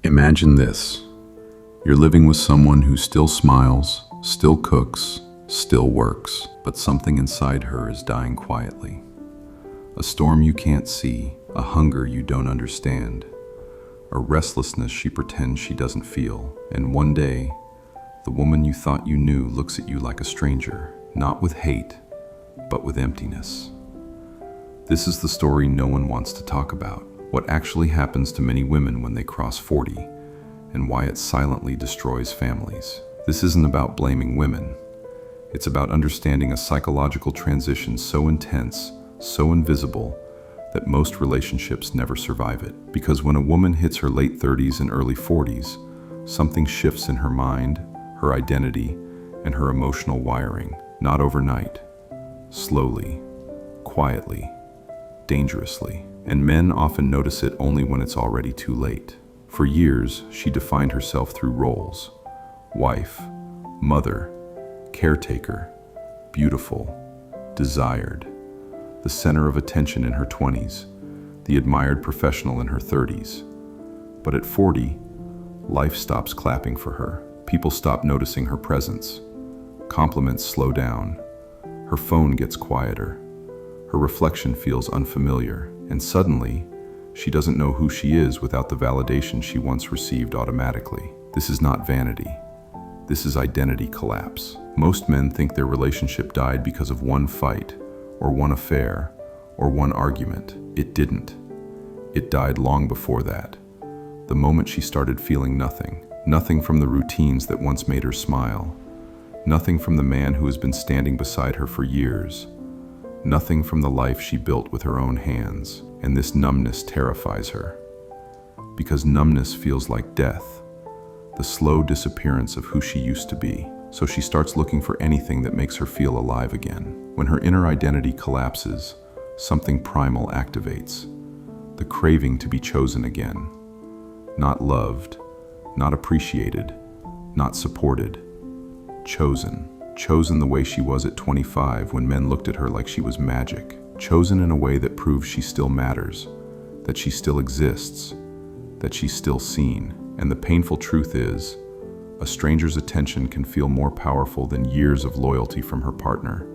Imagine this. You're living with someone who still smiles, still cooks, still works, but something inside her is dying quietly. A storm you can't see, a hunger you don't understand, a restlessness she pretends she doesn't feel. And one day, the woman you thought you knew looks at you like a stranger, not with hate, but with emptiness. This is the story no one wants to talk about. What actually happens to many women when they cross 40, and why it silently destroys families. This isn't about blaming women. It's about understanding a psychological transition so intense, so invisible, that most relationships never survive it. Because when a woman hits her late 30s and early 40s, something shifts in her mind, her identity, and her emotional wiring. Not overnight. Slowly, quietly, dangerously. And men often notice it only when it's already too late. For years, she defined herself through roles: wife, mother, caretaker, beautiful, desired, the center of attention in her 20s, the admired professional in her 30s. But at 40, life stops clapping for her. People stop noticing her presence. Compliments slow down. Her phone gets quieter. Her reflection feels unfamiliar. And suddenly, she doesn't know who she is without the validation she once received automatically. This is not vanity. This is identity collapse. Most men think their relationship died because of one fight, or one affair, or one argument. It didn't. It died long before that. The moment she started feeling nothing. Nothing from the routines that once made her smile. Nothing from the man who has been standing beside her for years. Nothing from the life she built with her own hands. And this numbness terrifies her. Because numbness feels like death, the slow disappearance of who she used to be. So she starts looking for anything that makes her feel alive again. When her inner identity collapses, something primal activates. The craving to be chosen again. Not loved, not appreciated, not supported. Chosen. Chosen the way she was at 25 when men looked at her like she was magic. Chosen in a way that proves she still matters, that she still exists, that she's still seen. And the painful truth is, a stranger's attention can feel more powerful than years of loyalty from her partner.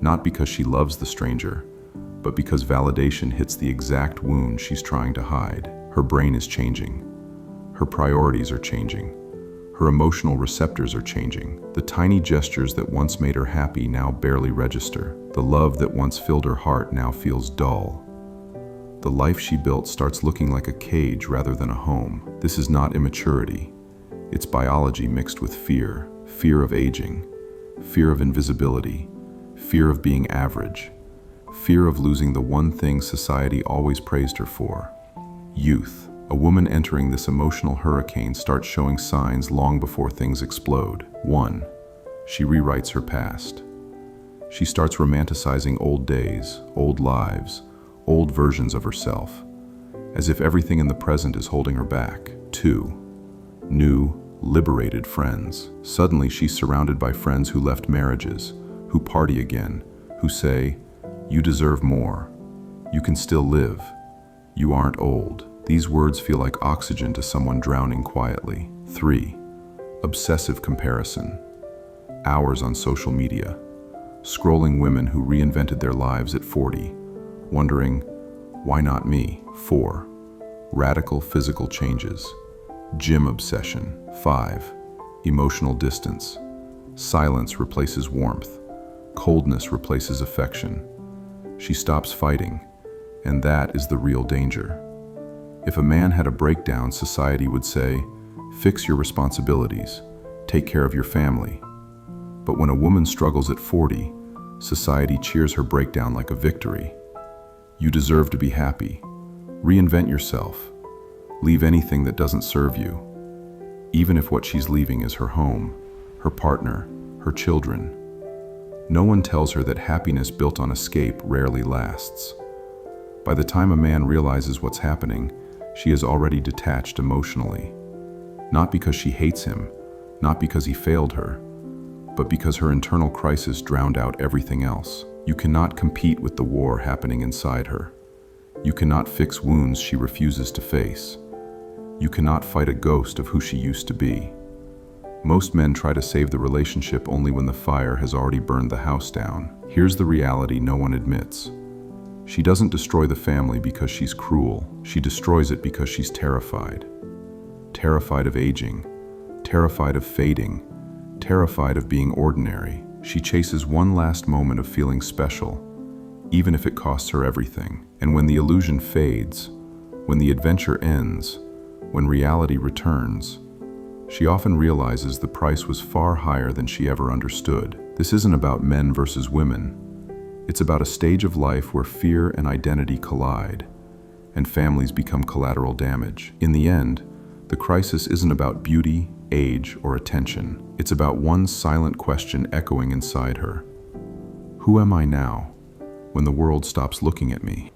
Not because she loves the stranger, but because validation hits the exact wound she's trying to hide. Her brain is changing. Her priorities are changing. Her emotional receptors are changing. The tiny gestures that once made her happy now barely register. The love that once filled her heart now feels dull. The life she built starts looking like a cage rather than a home. This is not immaturity. It's biology mixed with fear. Fear of aging. Fear of invisibility. Fear of being average. Fear of losing the one thing society always praised her for: youth. A woman entering this emotional hurricane starts showing signs long before things explode. 1. She rewrites her past. She starts romanticizing old days, old lives, old versions of herself, as if everything in the present is holding her back. 2. New, liberated friends. Suddenly she's surrounded by friends who left marriages, who party again, who say, "You deserve more. You can still live. You aren't old." These words feel like oxygen to someone drowning quietly. 3. Obsessive comparison. Hours on social media, scrolling women who reinvented their lives at 40, wondering, why not me? 4. Radical physical changes. Gym obsession. 5. Emotional distance. Silence replaces warmth. Coldness replaces affection. She stops fighting, and that is the real danger. If a man had a breakdown, society would say, fix your responsibilities, take care of your family. But when a woman struggles at 40, society cheers her breakdown like a victory. You deserve to be happy. Reinvent yourself. Leave anything that doesn't serve you. Even if what she's leaving is her home, her partner, her children. No one tells her that happiness built on escape rarely lasts. By the time a man realizes what's happening, she is already detached emotionally. Not because she hates him, not because he failed her, but because her internal crisis drowned out everything else. You cannot compete with the war happening inside her. You cannot fix wounds she refuses to face. You cannot fight a ghost of who she used to be. Most men try to save the relationship only when the fire has already burned the house down. Here's the reality no one admits. She doesn't destroy the family because she's cruel. She destroys it because she's terrified. Terrified of aging, terrified of fading, terrified of being ordinary. She chases one last moment of feeling special, even if it costs her everything. And when the illusion fades, when the adventure ends, when reality returns, she often realizes the price was far higher than she ever understood. This isn't about men versus women. It's about a stage of life where fear and identity collide, and families become collateral damage. In the end, the crisis isn't about beauty, age, or attention. It's about one silent question echoing inside her. Who am I now, when the world stops looking at me?